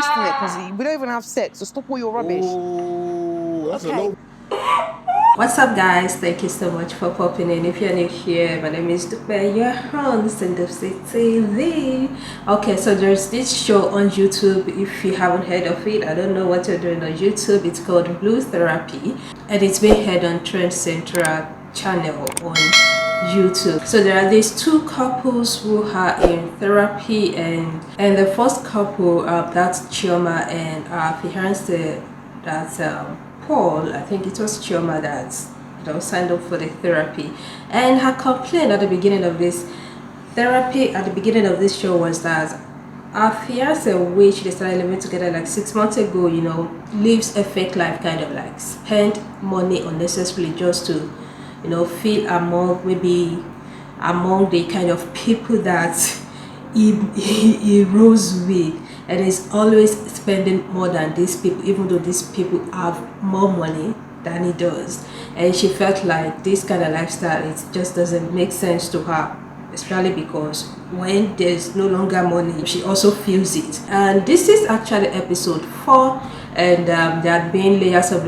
wasting it because we don't even have sex, so stop all your rubbish. Oh, that's okay. a low. What's up, guys? Thank you so much for popping in. If you're new here, my name is Dupe, your host in the TV. Okay, so there's this show on YouTube. If you haven't heard of it, I don't know what you're doing on YouTube. It's called Blue Therapy, and it's being heard on Trend Centrl channel on YouTube. So there are these two couples who are in therapy, and the first couple, that's Chioma and fiance, that's Paul. I think it was Chioma that signed up for the therapy, and her complaint at the beginning of this therapy, at the beginning of this show, was that our fiance, which they started living together like 6 months ago, lives a fake life, kind of like spend money unnecessarily just to feel among the kind of people that he rose with, and is always spending more than these people, even though these people have more money than he does. And she felt like this kind of lifestyle, it just doesn't make sense to her, especially because when there's no longer money, she also feels it. And this is actually episode 4, and there have been layers of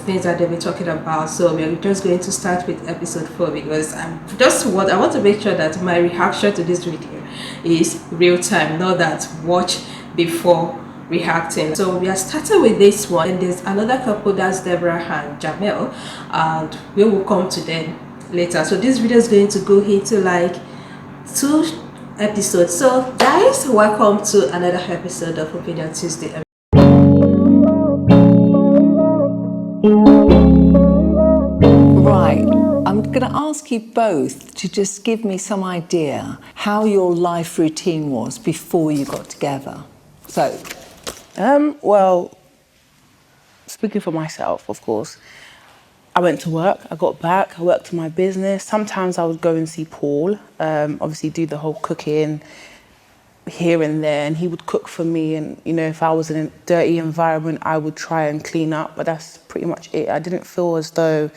things that they've been talking about. So we're just going to start with episode 4 because I want to make sure that my reaction to this video is real time, not that watch before reacting. So we are starting with this one, and there's another couple, that's Deborah and Jamel, and we will come to them later. So this video is going to go into like 2 episodes. So guys, welcome to another episode of Opinion Tuesday. Right, I'm going to ask you both to just give me some idea how your life routine was before you got together. So, well, speaking for myself, of course, I went to work, I got back, I worked on my business. Sometimes I would go and see Paul, obviously do the whole cooking here and there, and he would cook for me. And, if I was in a dirty environment, I would try and clean up, but that's pretty much it. I didn't feel as though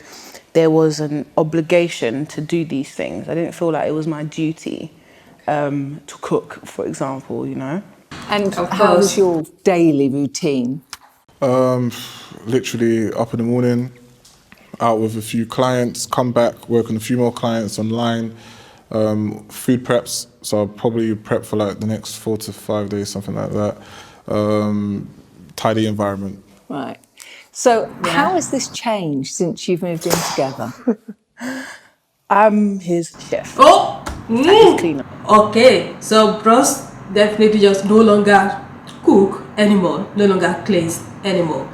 there was an obligation to do these things. I didn't feel like it was my duty to cook, for example, And how was your daily routine? Literally up in the morning, out with a few clients, come back, work on a few more clients online, food preps, so I'll probably prep for like the next 4 to 5 days, something like that. Tidy environment. Right. So how has this changed since you've moved in together? I'm his chef. Oh, His cleaner. okay. So bros definitely just no longer cook anymore, no longer cleans anymore.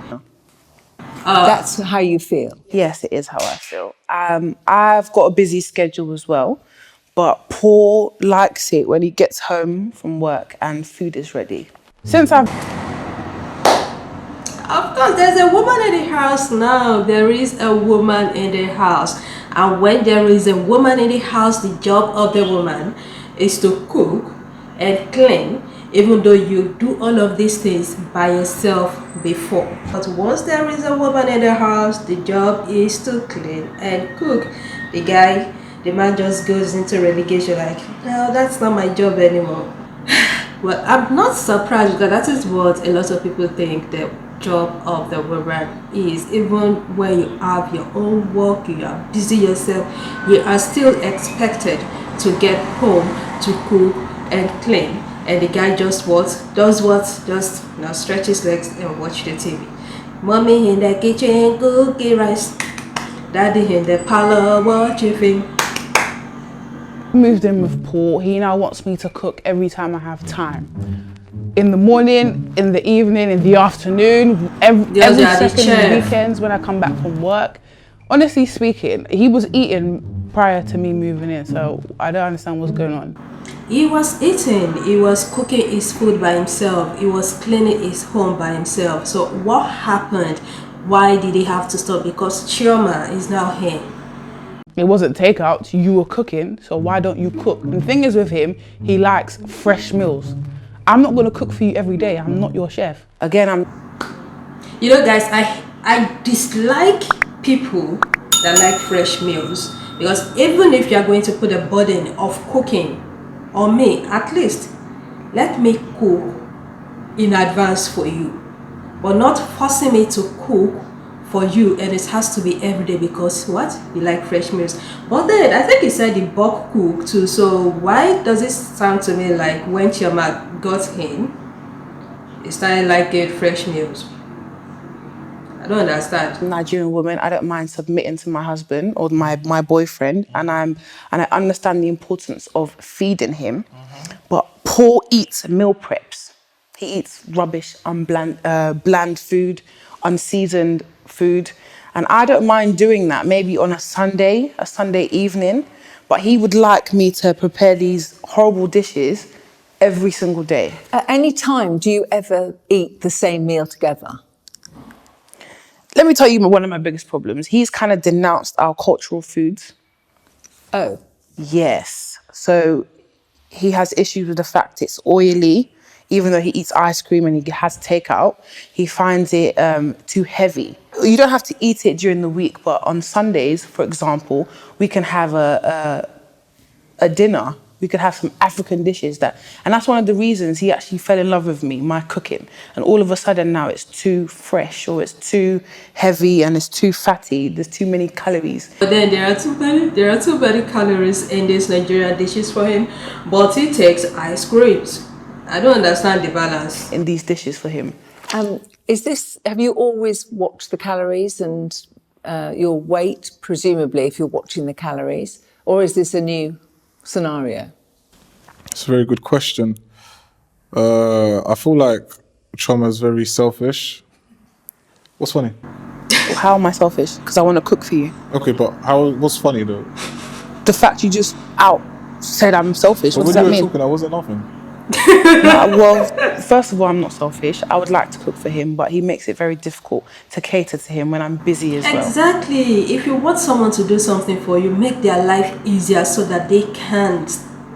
That's how you feel? Yes, it is how I feel. I've got a busy schedule as well, but Paul likes it when he gets home from work and food is ready. Of course, there's a woman in the house now. There is a woman in the house. And when there is a woman in the house, the job of the woman is to cook and clean, even though you do all of these things by yourself before. But once there is a woman in the house, the job is to clean and cook. The man just goes into relegation like, no, that's not my job anymore. Well, I'm not surprised because that is what a lot of people think the job of the woman is. Even when you have your own work, you are busy yourself, you are still expected to get home to cook and clean. And the guy just stretch his legs and watch the TV. Mommy in the kitchen cooking rice, daddy in the parlor watching film. Moved in with Paul. He now wants me to cook every time I have time. In the morning, in the evening, in the afternoon, every second weekends when I come back from work. Honestly speaking, he was eating prior to me moving in, so I don't understand what's going on. He was eating, he was cooking his food by himself, he was cleaning his home by himself. So what happened? Why did he have to stop? Because Chioma is now here. It wasn't takeout, you were cooking, so why don't you cook? And the thing is with him, he likes fresh meals. I'm not gonna cook for you every day, I'm not your chef. Again, guys, I dislike people that like fresh meals, because even if you are going to put a burden of cooking on me, at least let me cook in advance for you, but not forcing me to cook for you, and it has to be every day because what, you like fresh meals. But then I think you said the bulk cook too, so why does it sound to me like when Chioma got in, it started liking fresh meals? I don't understand. Nigerian woman, I don't mind submitting to my husband or my boyfriend, and I understand the importance of feeding him. But Paul eats meal preps. He eats rubbish, bland food, unseasoned food, and I don't mind doing that. Maybe on a Sunday evening, but he would like me to prepare these horrible dishes every single day. At any time, do you ever eat the same meal together? Let me tell you one of my biggest problems. He's kind of denounced our cultural foods. Oh. Yes. So he has issues with the fact it's oily. Even though he eats ice cream and he has takeout, he finds it too heavy. You don't have to eat it during the week, but on Sundays, for example, we can have a dinner. We could have some African dishes and that's one of the reasons he actually fell in love with me, my cooking. And all of a sudden now it's too fresh or it's too heavy and it's too fatty. There's too many calories. But then there are too many calories in these Nigerian dishes for him, but he takes ice creams. I don't understand the balance In these dishes for him. Have you always watched the calories and your weight, presumably, if you're watching the calories, or is this a new scenario? It's a very good question. I feel like Choma's very selfish. What's funny? How am I selfish? Because I want to cook for you. Okay, but what's funny though? The fact you just said I'm selfish, what does that When you mean? were talking, I wasn't laughing. Well, first of all, I'm not selfish. I would like to cook for him, but he makes it very difficult to cater to him when I'm busy as well. Exactly. If you want someone to do something for you, make their life easier so that they can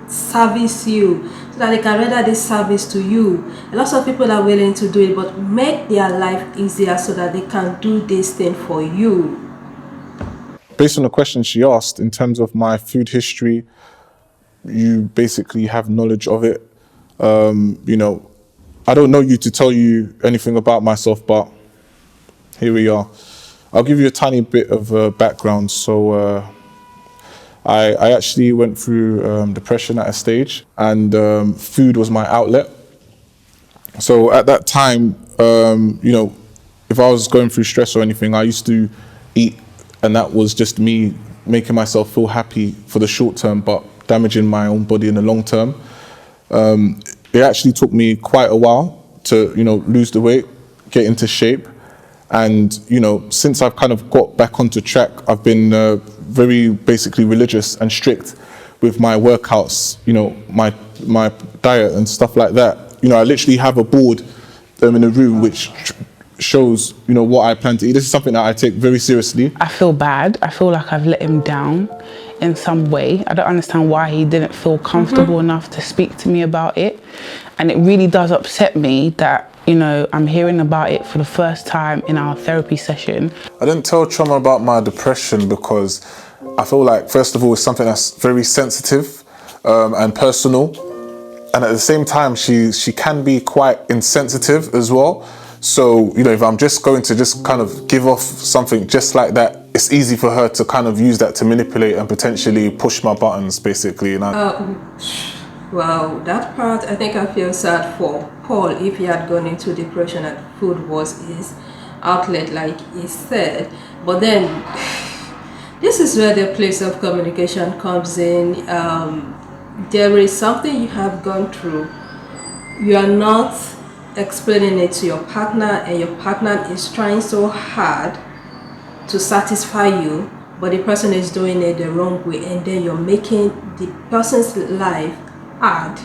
service you, so that they can render this service to you. A lot of people are willing to do it, but make their life easier so that they can do this thing for you. Based on the question she asked, in terms of my food history, you basically have knowledge of it. I don't know you to tell you anything about myself, but here we are. I'll give you a tiny bit of background. So I actually went through depression at a stage, and food was my outlet. So at that time, if I was going through stress or anything, I used to eat, and that was just me making myself feel happy for the short term, but damaging my own body in the long term. It actually took me quite a while to, lose the weight, get into shape. And, since I've kind of got back onto track, I've been very basically religious and strict with my workouts, my diet and stuff like that. I literally have a board in a room which shows, what I plan to eat. This is something that I take very seriously. I feel bad. I feel like I've let him down in some way. I don't understand why he didn't feel comfortable enough to speak to me about it. And it really does upset me that, I'm hearing about it for the first time in our therapy session. I didn't tell Choma about my depression because I feel like, first of all, it's something that's very sensitive and personal. And at the same time, she can be quite insensitive as well. So, if I'm just going to just kind of give off something just like that, it's easy for her to kind of use that to manipulate and potentially push my buttons, basically. Well, that part, I think I feel sad for Paul if he had gone into depression and food was his outlet, like he said. But then, this is where the place of communication comes in. There is something you have gone through. You are not explaining it to your partner, and your partner is trying so hard to satisfy you, but the person is doing it the wrong way, and then you're making the person's life hard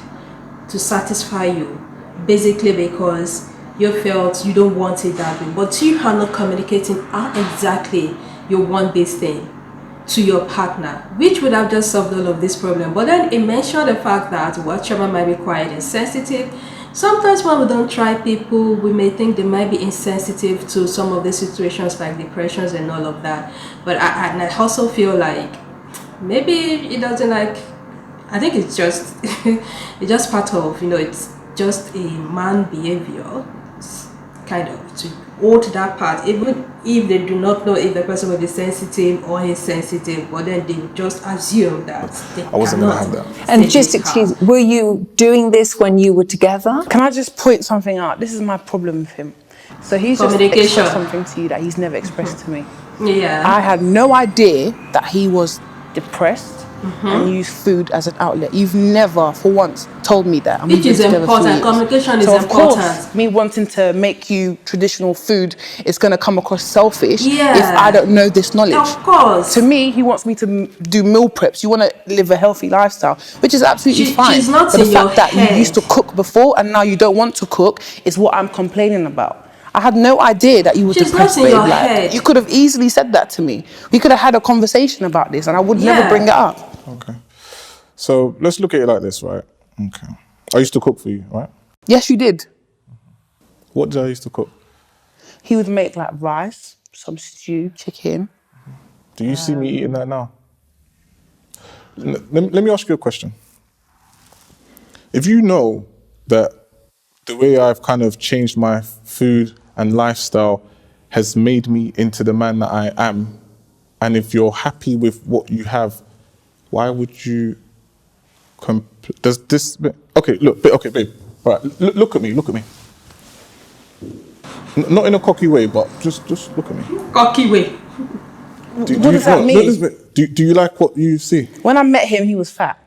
to satisfy you, basically because you felt you don't want it that way, but you are not communicating how exactly you want this thing to your partner, which would have just solved all of this problem. But then it mentioned the fact that what Choma might be quite insensitive. Sometimes when we don't try people, we may think they might be insensitive to some of the situations like depressions and all of that. But I also feel like maybe it doesn't like, I think it's just it's just part of, it's just a man behavior, kind of to hold that part, even if they do not know if the person will be sensitive or insensitive, but then they just assume that they I wasn't gonna cannot have that. say And just this excuse, harm. were you doing this when you were together? Can I just point something out? This is my problem with him. So he's just Communication. expressed something to you that he's never expressed to me. Yeah. I had no idea that he was depressed and used food as an outlet. You've never, for once, told me that. And Which we've been is together 3 important. years. Communication is so of important. course, me wanting to make you traditional food is going to come across selfish Yeah. if I don't know this knowledge. Of course. To me, he wants me to do meal preps. You want to live a healthy lifestyle, which is absolutely fine. She's not but the in your fact that you head. used to cook before and now you don't want to cook is what I'm complaining about. I had no idea that you were She's depressed, not in babe. your Like, head. you could have easily said that to me. We could have had a conversation about this and I would never Yeah. bring it up. Okay. So let's look at it like this, right? Okay. I used to cook for you, right? Yes, you did. What did I used to cook? He would make like rice, some stew, chicken. Do you see me eating that now? Let me ask you a question. If you know that the way I've kind of changed my food and lifestyle has made me into the man that I am, and if you're happy with what you have, why would you? Does this? Okay, look. Okay, babe. All right, look at me. Look at me. Not in a cocky way, but just look at me. Cocky way. What does that mean? Do you like what you see? When I met him, he was fat.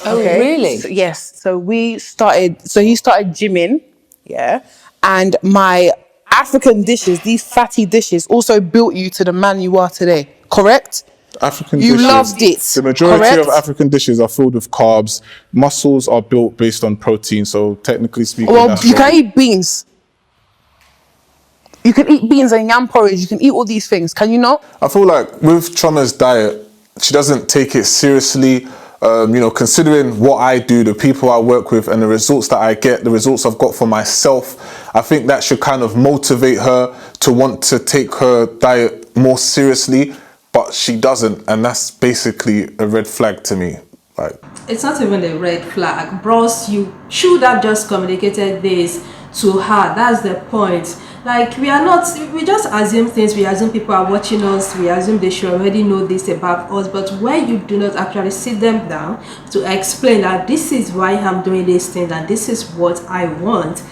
Oh, really? So, yes. So he started gymming, yeah. And my African dishes, these fatty dishes, also built you to the man you are today. Correct? African You dishes. loved it. The majority correct? of African dishes are filled with carbs. Muscles are built based on protein. So technically speaking, Well, that's you what can eat beans. You can eat beans and yam porridge. You can eat all these things. Can you not? I feel like with Choma's diet, she doesn't take it seriously. Considering what I do, the people I work with, and the results that I get, the results I've got for myself, I think that should kind of motivate her to want to take her diet more seriously. But she doesn't, and that's basically a red flag to me. Like, It's not even a red flag. Bros, you should have just communicated this to her. That's the point. Like, we just assume things. We assume people are watching us. We assume they should already know this about us. But when you do not actually sit them down to explain that this is why I'm doing these things and this is what I want,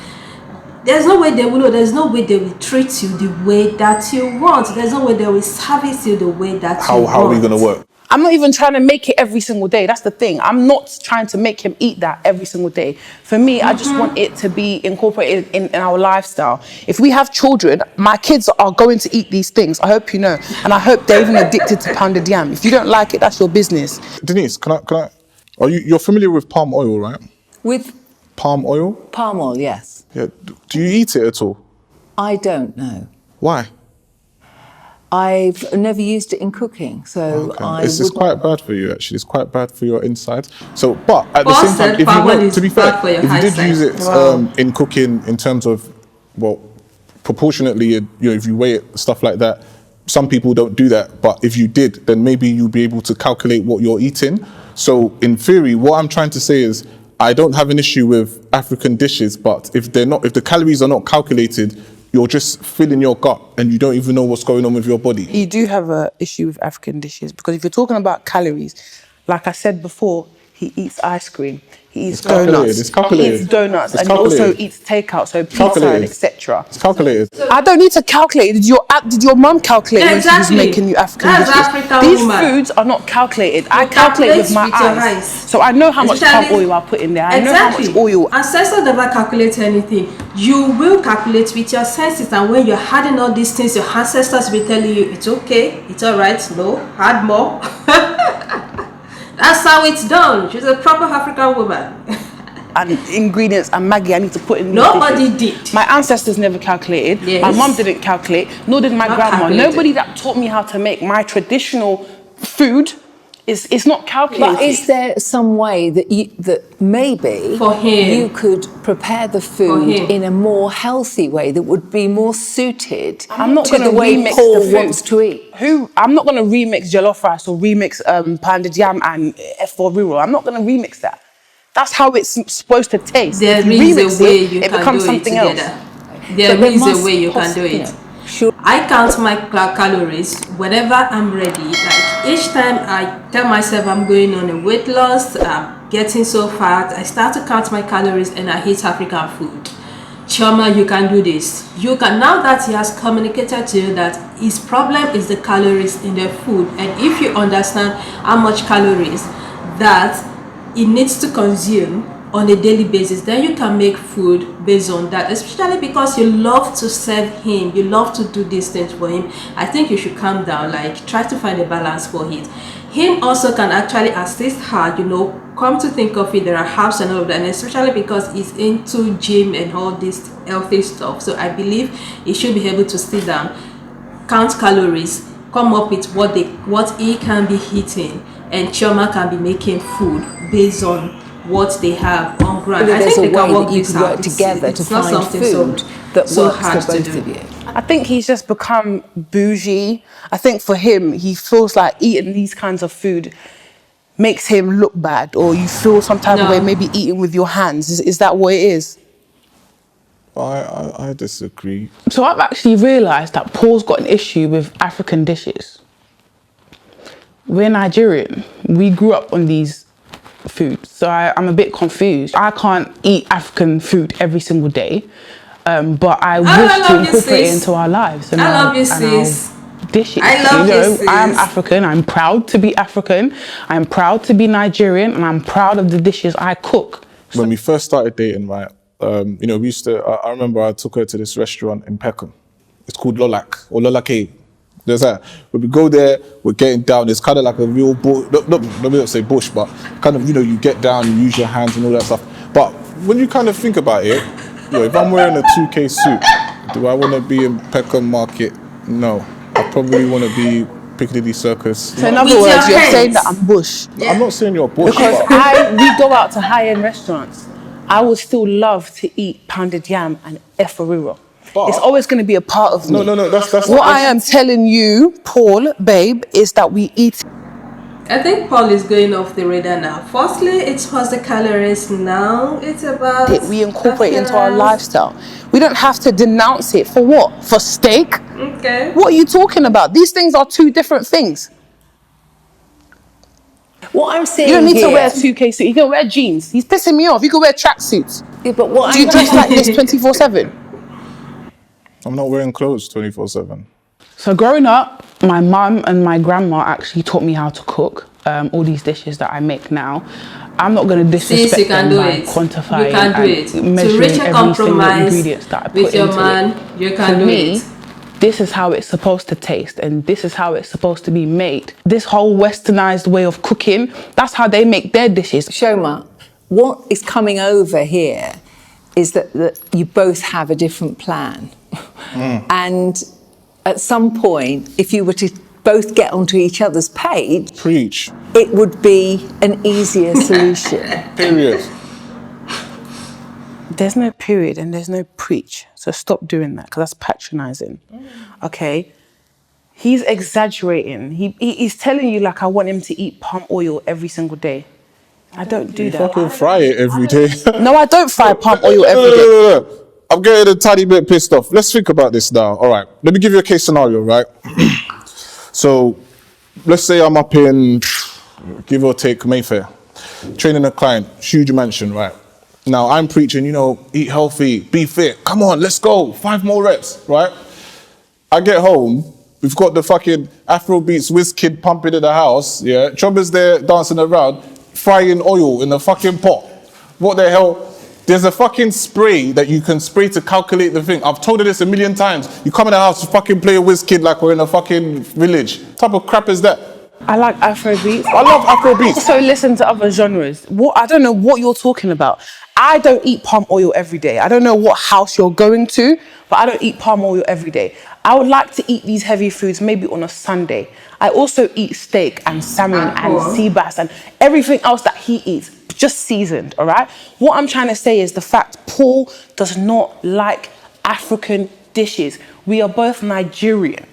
there's no way they will know. There's no way they will treat you the way that you want. There's no way they will service you the way that you want. how are we going to work? I'm not even trying to make it every single day. That's the thing. I'm not trying to make him eat that every single day. For me, I just want it to be incorporated in our lifestyle. If we have children, my kids are going to eat these things. I hope you know. And I hope they're even addicted to pounded yam. If you don't like it, that's your business. Denise, can I? You're familiar with palm oil, right? With Palm oil? palm oil, yes. Yeah. Do you eat it at all? I don't know. Why? I've never used it in cooking, so Okay. It's quite bad for you, actually. It's quite bad for your insides. So, but at the same time, if palm oil you is to be bad fair, for your if you did eyesight. use it Wow. in cooking, in terms of, well, proportionately, if you weigh it, stuff like that, some people don't do that. But if you did, then maybe you'll be able to calculate what you're eating. So, in theory, what I'm trying to say is, I don't have an issue with African dishes, but if the calories are not calculated, you're just filling your gut and you don't even know what's going on with your body. You do have an issue with African dishes because if you're talking about calories, like I said before, he eats ice cream, he eats donuts, It's calculated. he eats donuts, It's and he also calculated. eats takeout, so pizza Calculated. and etc. It's calculated. I don't need to calculate. Did your mum calculate when she was Exactly. making you African That's dishes? African These woman. foods are not calculated. I calculate with my your eyes. So I know how much palm oil I put in there. I know how much oil. Ancestors never calculate anything. You will calculate with your senses, and when you're adding all these things, your ancestors will tell you it's okay, it's all right, no, add more. That's how it's done. She's a proper African woman. And ingredients and Maggie I need to put in these Nobody dishes. did. My ancestors never calculated. Yes. My mum didn't calculate, nor did my Not grandma. calculated. Nobody that taught me how to make my traditional food is not calculated. But is there some way that maybe For him. you could prepare the For food him. in a more healthy way that would be more suited I'm not to going to the way remix Paul the food. wants to eat? I'm not going to remix jollof rice or remix pounded yam and F4 rural. I'm not going to remix that. That's how it's supposed to taste. There If you is remix a way it, you it can becomes do it something else. together. But There there is a must way you can do you it. know, sure. I count my calories whenever I'm ready. Like each time I tell myself I'm going on a weight loss, I'm getting so fat, I start to count my calories and I hate African food. Chioma, you can do this. You can, now that he has communicated to you that his problem is the calories in the food, and if you understand how much calories that he needs to consume on a daily basis, then you can make food based on that, especially because you love to serve him, you love to do these things for him. I think you should calm down, like try to find a balance for it. Him also can actually assist her, you know, come to think of it, there are herbs and all of that, and especially because he's into gym and all this healthy stuff. So I believe he should be able to sit down, count calories, come up with what he can be eating, and Chioma can be making food based on what they have on ground. I There's think a they can way work that you this could out. work together to It's not find something food that so works hard for to both do. of you. I think he's just become bougie. I think for him, he feels like eating these kinds of food makes him look bad, or you feel some type of way, No. maybe eating with your hands. Is that what it is? I disagree. So I've actually realised that Paul's got an issue with African dishes. We're Nigerian. We grew up on these foods, so I'm a bit confused. I can't eat African food every single day, but I wish to incorporate it into our lives and our dishes. I love you, sis. I'm African. I'm proud to be African. I'm proud to be Nigerian, and I'm proud of the dishes I cook. When we first started dating, right, you know, we used to, I remember I took her to this restaurant in Peckham. It's called Lolak, or Lolake. There's that. When we go there, we're getting down. It's kind of like a real bush, let me not say bush, but kind of, you know, you get down, you use your hands and all that stuff. But when you kind of think about it, you know, if I'm wearing a 2K suit, do I want to be in Peckham Market? No. I probably want to be Piccadilly Circus. So in other With words, your you're saying hands. that I'm bush. I'm not saying you're bush, Because but we go out to high-end restaurants. I would still love to eat pounded yam and efferiro. But- It's always going to be a part of me. No, that's What I am telling you, Paul, babe, is that we eat. I think Paul is going off the radar now. Firstly, it was the calories. Now it's about It, we incorporate into our appearance. lifestyle. We don't have to denounce it for what? For steak? Okay. What are you talking about? These things are two different things. What I'm saying You don't need here, to wear a 2K suit. You can wear jeans. He's pissing me off. You can wear tracksuits. Yeah, but what Do you I'm dress like this 24/7? I'm not wearing clothes 24/7. So growing up, my mum and my grandma actually taught me how to cook all these dishes that I make now. I'm not going to disrespect Sis, you can them do by it. quantifying You can do and it. To measuring reach a every single compromise ingredients that I put with your into man, it. you can For do me, it. this is how it's supposed to taste, and this is how it's supposed to be made. This whole westernized way of cooking, that's how they make their dishes. Shoma, what is coming over here is that you both have a different plan. And at some point, if you were to both get onto each other's page, Preach. it would be an easier solution. Period. There's no period and there's no preach. So stop doing that, because that's patronizing. Okay? He's exaggerating. He's telling you like I want him to eat palm oil every single day. I don't do You that. fucking fry it every day. No, I don't fry palm oil every day. No. I'm getting a tiny bit pissed off. Let's think about this now. All right. Let me give you a case scenario, right? So, let's say I'm up in, give or take, Mayfair, training a client, huge mansion, right? Now, I'm preaching, you know, eat healthy, be fit. Come on, let's go. 5 more reps, right? I get home, we've got the fucking Afrobeats whiz kid pumping in the house, yeah? Chubba's there dancing around, frying oil in the fucking pot. What the hell? There's a fucking spray that you can spray to calculate the thing. I've told her this a million times. You come in the house to fucking play a whiz kid like we're in a fucking village. What type of crap is that? I like Afrobeats. I love Afrobeats. Also listen to other genres. I don't know what you're talking about. I don't eat palm oil every day. I don't know what house you're going to, but I don't eat palm oil every day. I would like to eat these heavy foods maybe on a Sunday. I also eat steak and salmon and sea bass and everything else that he eats, just seasoned, all right? What I'm trying to say is the fact Paul does not like African dishes. We are both Nigerian.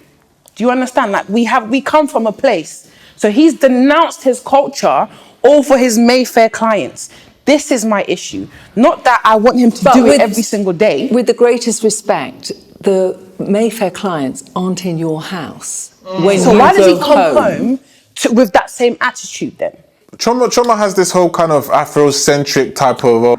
Do you understand? Like we come from a place. So he's denounced his culture all for his Mayfair clients. This is my issue. Not that I want him to do it every single day. With the greatest respect, the Mayfair clients aren't in your house. So why does he come home with that same attitude then? Choma has this whole kind of Afrocentric type of...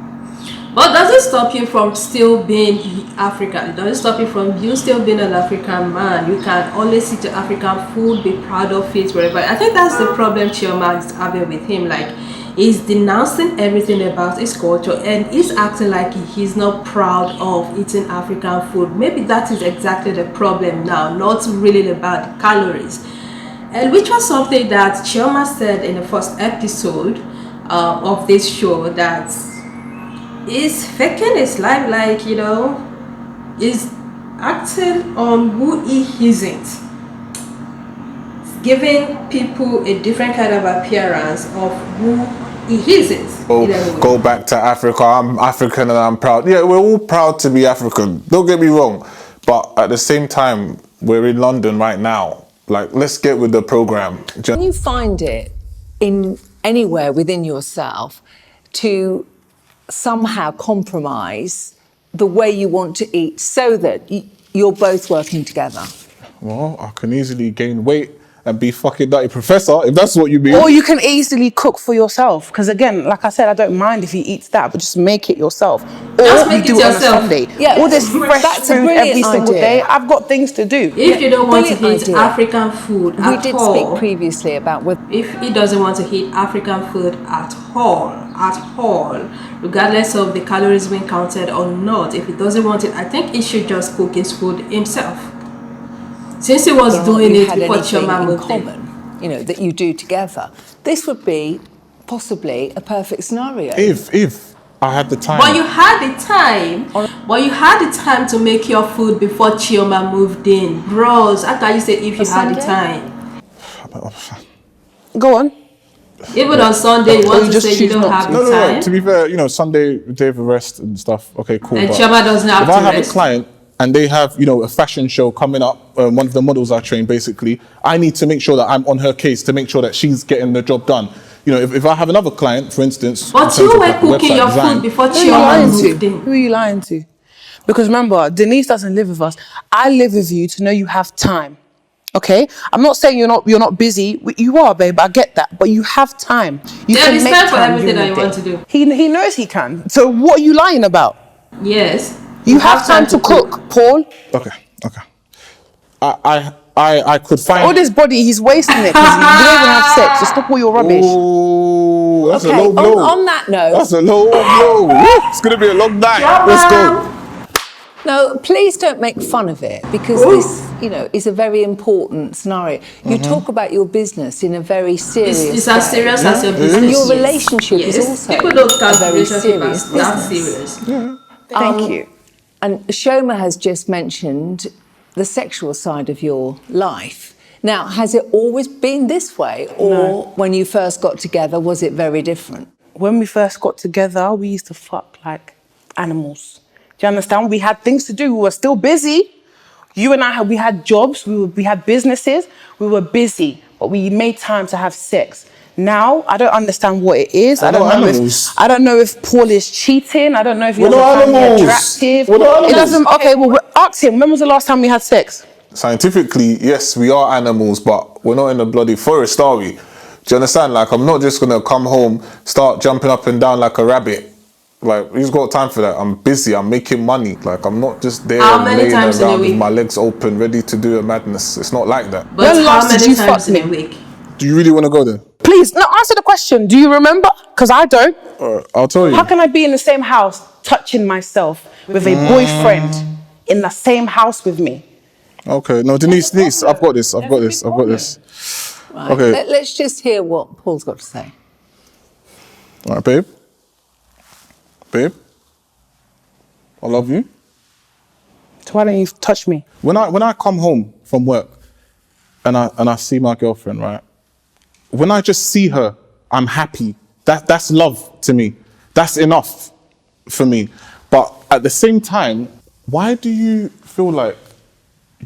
But does it stop you from still being African? Does it stop you from you still being an African man? You can always eat your African food, be proud of it, wherever. I think that's the problem Chioma is having with him. Like, he's denouncing everything about his culture and he's acting like he's not proud of eating African food. Maybe that is exactly the problem now, not really about calories. And which was something that Chioma said in the first episode of this show, that is faking his life, like, you know, is acting on who he isn't, giving people a different kind of appearance of who he isn't. Go back to Africa. I'm African and I'm proud. Yeah, we're all proud to be African. Don't get me wrong, but at the same time, we're in London right now. Like, let's get with the program. Can you find it in anywhere within yourself to somehow compromise the way you want to eat so that you're both working together? Well, I can easily gain weight and be fucking nutty professor, if that's what you mean. Or you can easily cook for yourself. Because again, like I said, I don't mind if he eats that, but just make it yourself. Or Just make you do it it on a yourself. Sunday. Yeah, All this fresh that's a food brilliant every single idea. day. I've got things to do. If you don't want to Brilliant eat idea. African food We at did all, speak previously about whether if he doesn't want to eat African food at all, regardless of the calories being counted or not, if he doesn't want it, I think he should just cook his food himself. Since he was doing you it had before anything Chioma in moved in. common, you know, that you do together, this would be possibly a perfect scenario. If I had the time. But you had the time. But you had the time to make your food before Chioma moved in. Bros, how can you say if you had the time? Go on. Even on Sunday, you want you to just say you choose don't not have to. the No. time. To be fair, you know, Sunday, day of rest and stuff. Okay, cool. And but Chioma doesn't have if to I have rest. a client and they have, you know, a fashion show coming up, one of the models I train, basically, I need to make sure that I'm on her case to make sure that she's getting the job done. You know, if I have another client, for instance, But in terms you of were like cooking website your design, food before Who are you Chioma lying moved to? in. Who are you lying to? Because remember, Denise doesn't live with us. I live with you to know you have time. Okay? I'm not saying you're not busy. You are, babe. I get that. But you have time. You There can is make time for everything during that the you want day. to do. He knows he can. So what are you lying about? Yes. You have time to cook, Paul. Okay. I could find. All this body, he's wasting it because you don't even have sex. So stop all your rubbish. Oh, that's Okay, a low blow. on that note- That's a low blow. Woo, it's gonna be a long night. Let's go. No, please don't make fun of it, because this, you know, is a very important scenario. You talk about your business in a very serious It's as way. serious as your business. And your yes. relationship is Yes. also People don't a count very relationship serious as that business. serious. Thank you. And Shoma has just mentioned the sexual side of your life. Now, has it always been this way, or when you first got together, was it very different? When we first got together, we used to fuck like animals. Do you understand? We had things to do. We were still busy. You and I, we had jobs. We had businesses. We were busy, but we made time to have sex. Now, I don't understand what it is. I don't know if Paul is cheating. I don't know if he doesn't find me attractive. It doesn't. Okay, well, ask him. When was the last time we had sex? Scientifically, yes, we are animals, but we're not in a bloody forest, are we? Do you understand? Like, I'm not just gonna come home, start jumping up and down like a rabbit. Like, who's got time for that? I'm busy, I'm making money. Like, I'm not just there How many laying times in a around with week? my legs open, ready to do a madness. It's not like that. But When how last did many you times fuck in a me? week? Do you really want to go there? Please, no, answer the question. Do you remember? Because I don't. I'll tell you. How can I be in the same house touching myself with a boyfriend in the same house with me? Okay, no, Denise, I've got this. Right. Okay. Let's just hear what Paul's got to say. All right, babe. Babe, I love you. So why don't you touch me? When I come home from work and I see my girlfriend, right? When I just see her, I'm happy. That's love to me. That's enough for me. But at the same time, why do you feel like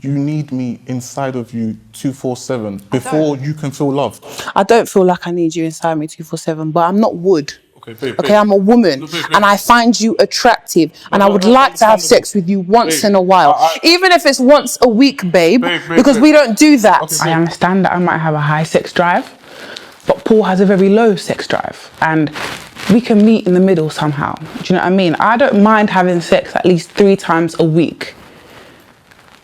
you need me inside of you 247 before you can feel loved? I don't feel like I need you inside me 247, but I'm not wood. Okay, I'm a woman, and I find you attractive, and I would like to have sex with you once in a while, even if it's once a week, babe, because we don't do that. I understand that I might have a high sex drive, but Paul has a very low sex drive, and we can meet in the middle somehow. Do you know what I mean? I don't mind having sex at least 3 times a week.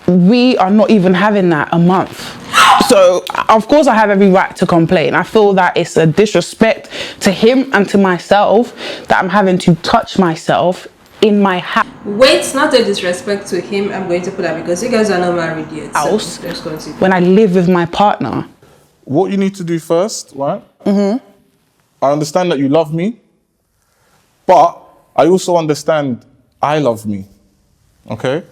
We are not even having that a month. So, of course, I have every right to complain. I feel that it's a disrespect to him and to myself that I'm having to touch myself in my house. Wait, not a disrespect to him. I'm going to put that because you guys are not married yet. So let's continue. When I live with my partner. What you need to do first, right? I understand that you love me, but I also understand I love me. Okay?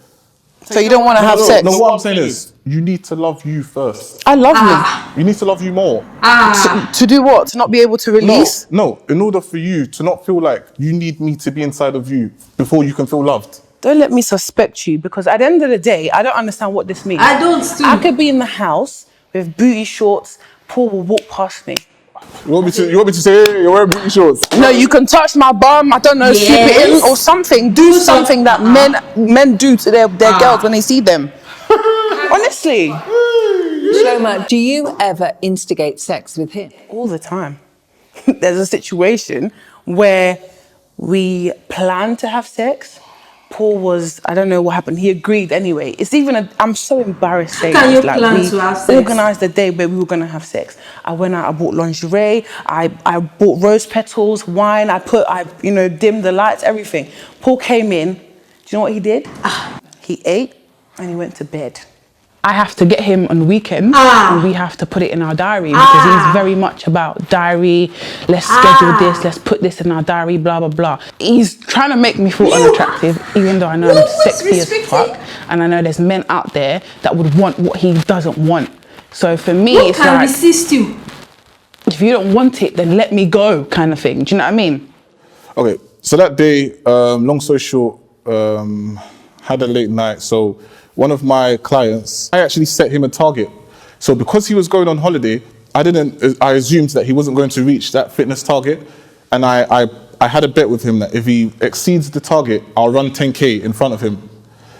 So you don't want to have sex? No, what I'm saying is, you need to love you first. I love me. You need to love you more. To do what? To not be able to release? No, in order for you to not feel like you need me to be inside of you before you can feel loved. Don't let me suspect you, because at the end of the day, I don't understand what this means. I don't too. I could be in the house with booty shorts, Paul will walk past me. You want me to say, hey, you're wearing booty shorts? No, you can touch my bum, I don't know, slip it in or something. Do something that men do to their girls when they see them. Honestly. Shloma, do you ever instigate sex with him? All the time. There's a situation where we planned to have sex. Paul was, I don't know what happened, he agreed anyway. It's even, I'm so embarrassed saying How can you this. plan to have sex? Organised the day where we were going to have sex. I went out, I bought lingerie, I bought rose petals, wine, I dimmed the lights, everything. Paul came in, do you know what he did? He ate and he went to bed. I have to get him on weekends and we have to put it in our diary because he's very much about diary. Let's schedule this, let's put this in our diary, blah, blah, blah. He's trying to make me feel unattractive, even though I know I'm sexy as fuck. And I know there's men out there that would want what he doesn't want. So for me, it's like, resist you? If you don't want it, then let me go kind of thing. Do you know what I mean? Okay, so that day, long story short, had a late night. So one of my clients, I actually set him a target. So because he was going on holiday, I assumed that he wasn't going to reach that fitness target. And I had a bet with him that if he exceeds the target, I'll run 10K in front of him.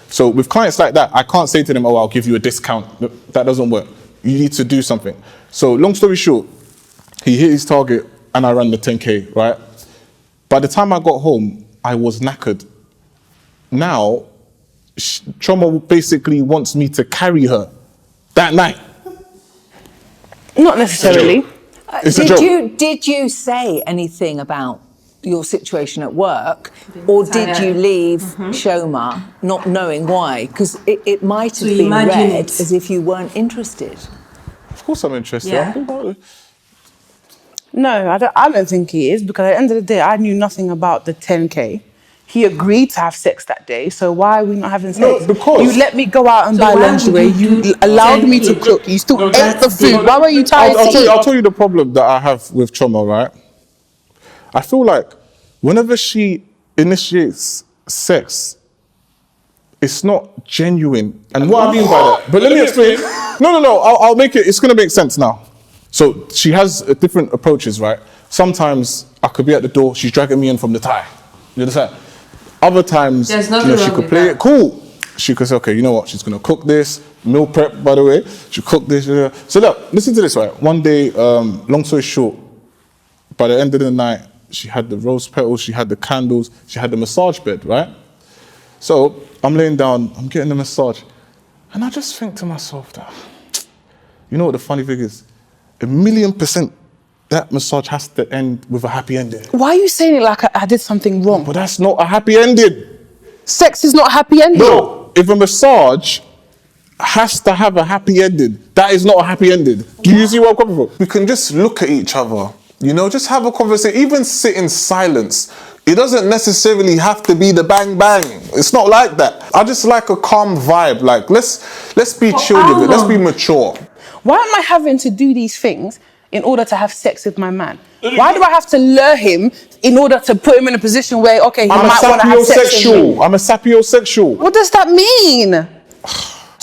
So with clients like that, I can't say to them, oh, I'll give you a discount. That doesn't work. You need to do something. So long story short, he hit his target and I ran the 10K, right? By the time I got home, I was knackered. Now, Choma basically wants me to carry her that night. Not necessarily. It's a joke. Did you say anything about your situation at work, or did you leave Shoma not knowing why? Because it might have been read as if you weren't interested. Of course I'm interested. Yeah. No, I don't think he is, because at the end of the day, I knew nothing about the 10K. He agreed to have sex that day, so why are we not having sex? No, because you let me go out and buy lingerie, you allowed me to cook, you still ate the food. Why were you tired to eat? I'll tell you the problem that I have with Choma, right? I feel like whenever she initiates sex, it's not genuine. And what I mean by that, but let me explain. No, I'll make it, it's gonna make sense now. So she has different approaches, right? Sometimes I could be at the door, she's dragging me in from the tie. You understand? Other times, she could play it cool. She could say, okay, you know what? She's gonna cook this, meal prep, by the way. She cooked this. So look, listen to this, right? One day, long story short, by the end of the night, she had the rose petals, she had the candles, she had the massage bed, right? So I'm laying down, I'm getting the massage, and I just think to myself that, you know what the funny thing is? 1,000,000% that massage has to end with a happy ending. Why are you saying it like I did something wrong? But that's not a happy ending. Sex is not a happy ending. No, if a massage has to have a happy ending, that is not a happy ending. Do you see where I'm coming from? We can just look at each other, you know, just have a conversation, even sit in silence. It doesn't necessarily have to be the bang bang. It's not like that. I just like a calm vibe. Like, let's be chill with it. Let's be mature. Why am I having to do these things in order to have sex with my man? Why do I have to lure him in order to put him in a position where, okay, he might want to have sex with me? I'm a sapiosexual. What does that mean?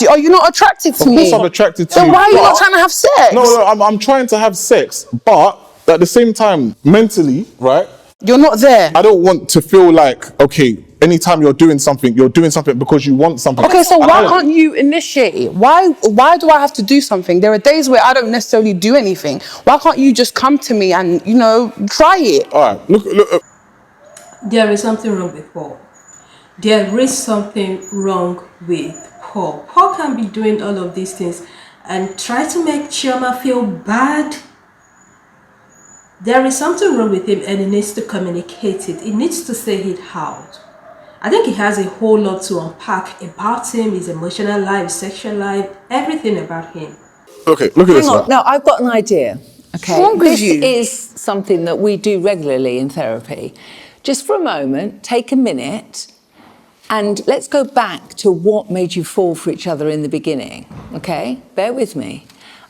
Are you not attracted to me? Of course I'm attracted to you. Then why are you not trying to have sex? No, I'm trying to have sex, but at the same time, mentally, right, You're not there. I don't want to feel like, okay, anytime you're doing something because you want something. Okay, so why can't you initiate it? Why do I have to do something? There are days where I don't necessarily do anything. Why can't you just come to me and, you know, try it? All right, look. There is something wrong with Paul. There is something wrong with Paul. Paul can be doing all of these things and try to make Chioma feel bad. There is something wrong with him and he needs to communicate it. He needs to say it out. I think he has a whole lot to unpack about him, his emotional life, his sexual life, everything about him. Okay, look at this. Hang on. No, I've got an idea. Okay, What's wrong with this you? is something that we do regularly in therapy. Just for a moment, take a minute and let's go back to what made you fall for each other in the beginning. Okay, bear with me.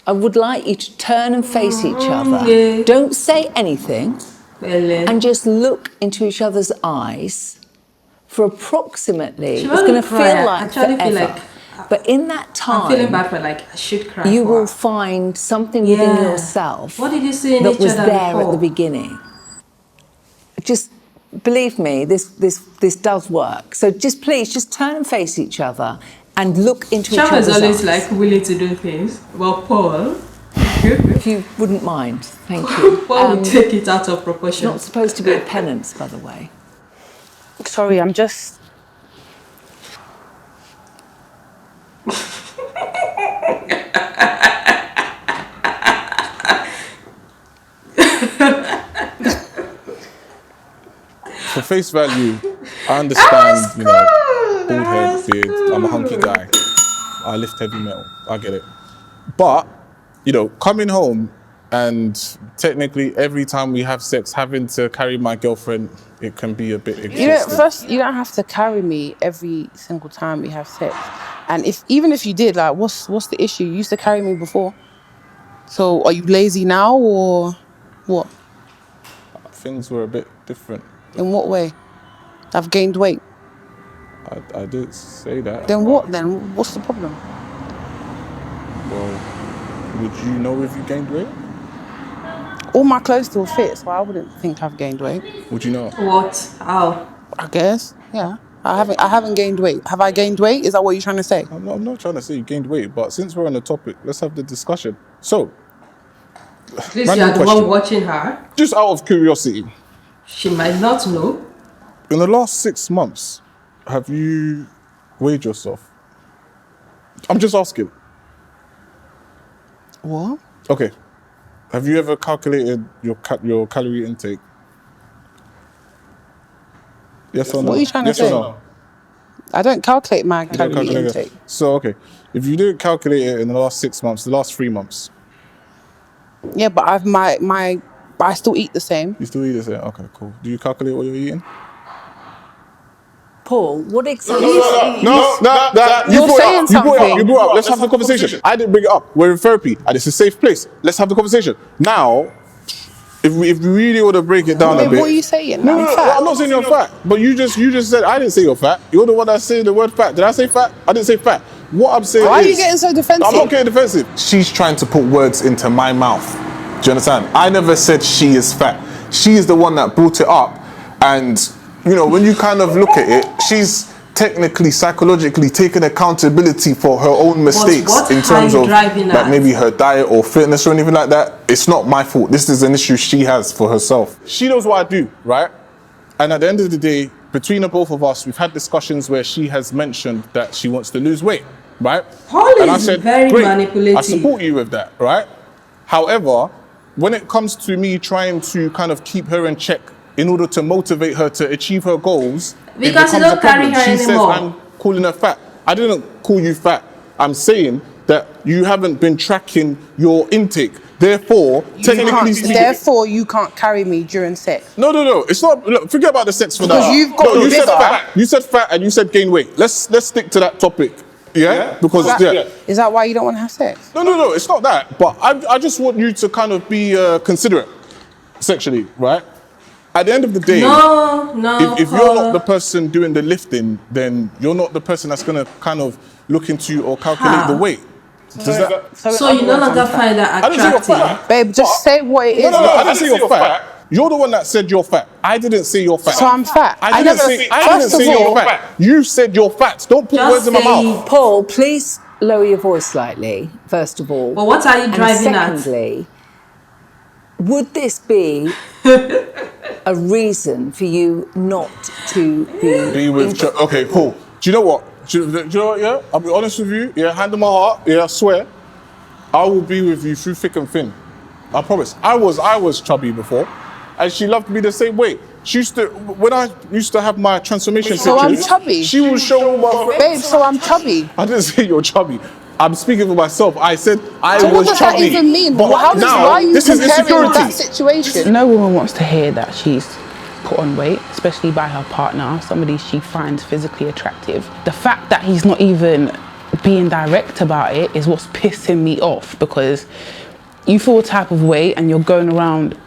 I would like you to turn and face each other. Yeah. Don't say anything Well, and just look into each other's eyes for approximately, She it's going to won't cry. feel I like actually feel forever. like But in that time, I'm feeling bad for like I should cry. you for will her. find something within Yeah. yourself What did you see in that each was other there at before? the beginning. Just believe me, this does work. So just please, just turn and face each other and look into each Chioma is other's always eyes. like willing to do things. Well, Paul, If you wouldn't mind, thank you. Paul will take it out of It's proportion. not supposed to be a penance, by the way. Sorry, I'm just... For face value, I understand, you know, bald head, beard, I'm a hunky guy. I lift heavy metal, I get it. But, you know, coming home and technically every time we have sex, having to carry my girlfriend, it can be a bit exhausting. You know, first, you don't have to carry me every single time we have sex. And even if you did, like, what's the issue? You used to carry me before. So are you lazy now or what? Things were a bit different. In what way? I've gained weight. I did say that. Then what then? What's the problem? Well, would you know if you gained weight? All my clothes still fit, so I wouldn't think I've gained weight. Would you know? What? How? I guess, yeah. I haven't gained weight. Have I gained weight? Is that what you're trying to say? I'm not trying to say you gained weight, but since we're on the topic, let's have the discussion. So, At least random you are the question. one watching her. Just out of curiosity, She might not know. in the last 6 months, have you weighed yourself? I'm just asking. What? Okay. Have you ever calculated your calorie intake? Yes or no? What are you trying to yes say? Or no? I don't calculate my You don't calorie calculate it. intake. So, okay. If you didn't calculate it in the last 6 months, the last 3 months, Yeah, but I still eat the same. you still eat the same? Okay, cool. Do you calculate what you're eating? Paul, what exactly? No, You're saying something. You brought up. Let's have the conversation. I didn't bring it up. We're in therapy, and it's a safe place. Let's have the conversation. Now, if we really want to break it down a Wait, bit. what are you saying? No, I'm fat. I'm not saying you're fat. But you just said I didn't say you're fat. You're the one that said the word fat. Did I say fat? I didn't say fat. What I'm saying Why is... are you getting so defensive? I'm not getting defensive. She's trying to put words into my mouth. Do you understand? I never said she is fat. She is the one that brought it up. And, you know, when you kind of look at it, she's technically, psychologically taking accountability for her own mistakes what in are terms you of driving like at? maybe her diet or fitness or anything like that. It's not my fault. This is an issue she has for herself. She knows what I do, right? And at the end of the day, between the both of us, we've had discussions where she has mentioned that she wants to lose weight, right? Paul And I is said, very great, manipulative. I support you with that, right? However, when it comes to me trying to kind of keep her in check in order to motivate her to achieve her goals, Because you it becomes don't a carry problem. her She anymore. says I'm calling her fat. I didn't call you fat. I'm saying that you haven't been tracking your intake. Therefore, technically speaking... Therefore, you can't carry me during sex. No. It's not. Look, forget about the sex for now. Because you've got no, you said bigger. fat. You said fat and you said gain weight. Let's stick to that topic. Yeah? Because Is that why you don't want to have sex? No. It's not that. But I just want you to kind of be considerate sexually, right? At the end of the day, No, if you're not the person doing the lifting, then you're not the person that's going to kind of look into or calculate the weight. Does that? So you no longer find that I didn't say you're attractive. fat. Babe, just say what it is. No, I didn't say you're fat. You're the one that said you're fat. I didn't say you're fat. So I'm fat. I didn't say you're fat. You said you're fat. Don't put words in my mouth. Paul, please lower your voice slightly, first of all. Well, what are you driving at? Secondly, would this be a reason for you not to be with? Okay, cool. Do you know what? Do you know what? Yeah, I'll be honest with you. Yeah, hand on my heart. Yeah, I swear, I will be with you through thick and thin. I promise. I was chubby before, and she loved me the same way. She used to, when I used to have my transformation pictures. So I'm chubby. She would show my friends. Babe, so I'm chubby. I didn't say you're chubby. I'm speaking for myself. I said I So was what does chubby. that even mean? But Why are you this is comparing insecurity. that situation? No woman wants to hear that she's put on weight, especially by her partner, somebody she finds physically attractive. The fact that he's not even being direct about it is what's pissing me off, because you feel a type of way and you're going around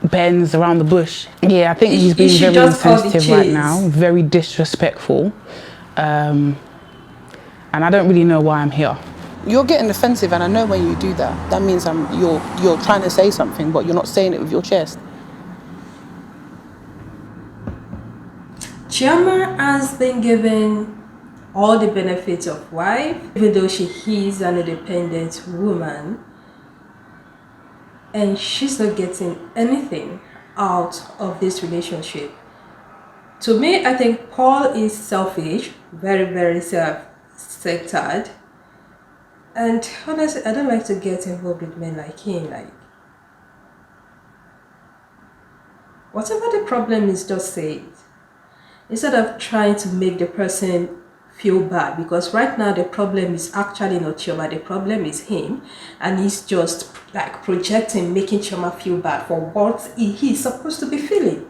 bends around the bush. Yeah, I think he's being very insensitive right now, very disrespectful. And I don't really know why I'm here. You're getting defensive, and I know when you do that, that means you're trying to say something, but you're not saying it with your chest. Chioma has been given all the benefits of wife, even though she is an independent woman, and she's not getting anything out of this relationship. To me, I think Paul is selfish, very, very self-centered, and honestly, I don't like to get involved with men like him. Like, whatever the problem is, just say it, instead of trying to make the person feel bad, because right now the problem is actually not Chioma, the problem is him, and he's just like projecting, making Chioma feel bad for what he's supposed to be feeling.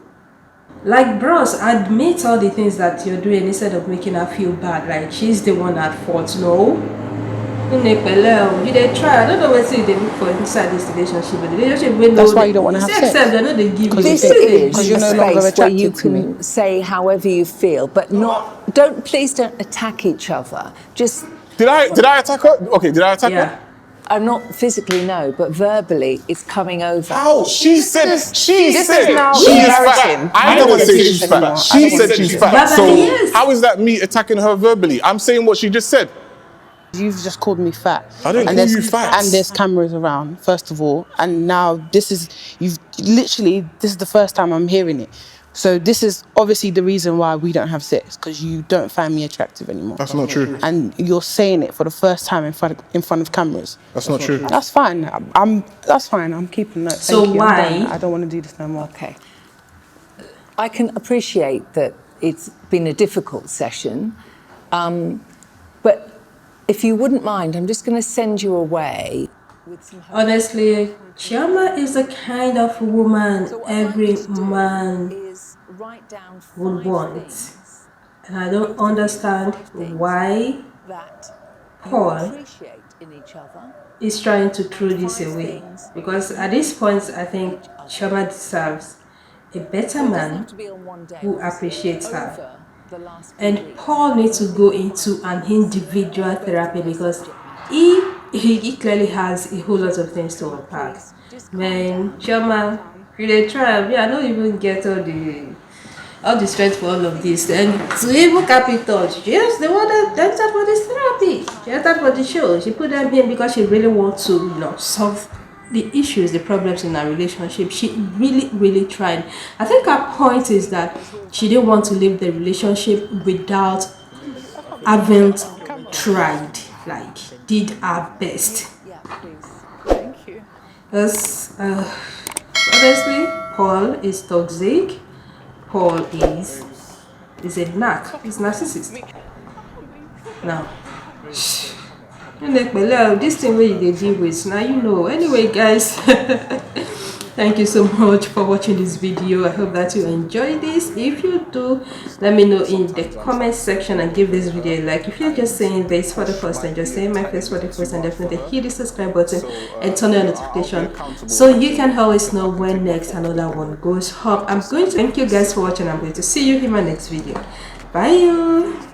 Like, bros, admit all the things that you're doing instead of making her feel bad, like she's the one at fault. No, you they try. I don't know what they look for inside this relationship, but the relationship, that's why you don't want to have sex. They're not, they give you. This is you're no longer space where you attracted to me. can say however you feel, but please don't attack each other. Just Did I attack her? Okay, did I attack her? I'm not physically, no, but verbally it's coming over. How? She said she is embarrassing. fat. I don't want to say she's fat. She said she's fat. So how is that me attacking her verbally? I'm saying what she just said. You've just called me fat. I didn't call you fat. And there's cameras around, first of all. And now this is the first time I'm hearing it. So this is obviously the reason why we don't have sex, because you don't find me attractive anymore. That's not true. And you're saying it for the first time in front of cameras. That's not true. That's fine. That's fine. I'm keeping notes. So why? I don't want to do this no more. Okay. I can appreciate that it's been a difficult session, but if you wouldn't mind, I'm just going to send you away with some. Honestly, Chioma is the kind of woman every man would want. And I don't understand why Paul is trying to throw this away. Because at this point, I think Chioma deserves a better man who appreciates her. And Paul needs to go into an individual therapy, because he clearly has a whole lot of things to unpack. Man, Chioma, you dey try. I don't even get all the strength for all of this. And to even cap it all, she just the one that entered for this therapy. She entered for the show. She put them in because she really wants to, solve the issues, the problems in her relationship. She really, really tried. I think her point is that she didn't want to leave the relationship without having tried, like did her best. Thank you. Because honestly, Paul is toxic. Paul is a narc. He's narcissist. Now, this thing where they deal with now, anyway, guys. Thank you so much for watching this video. I hope that you enjoyed this. If you do, let me know in the comment section and give this video a like. If you're just saying this for the first time, just saying my face for the first time, definitely hit the subscribe button and turn on notification so you can always know when next another one goes up. I'm going to thank you guys for watching. I'm going to see you in my next video. Bye.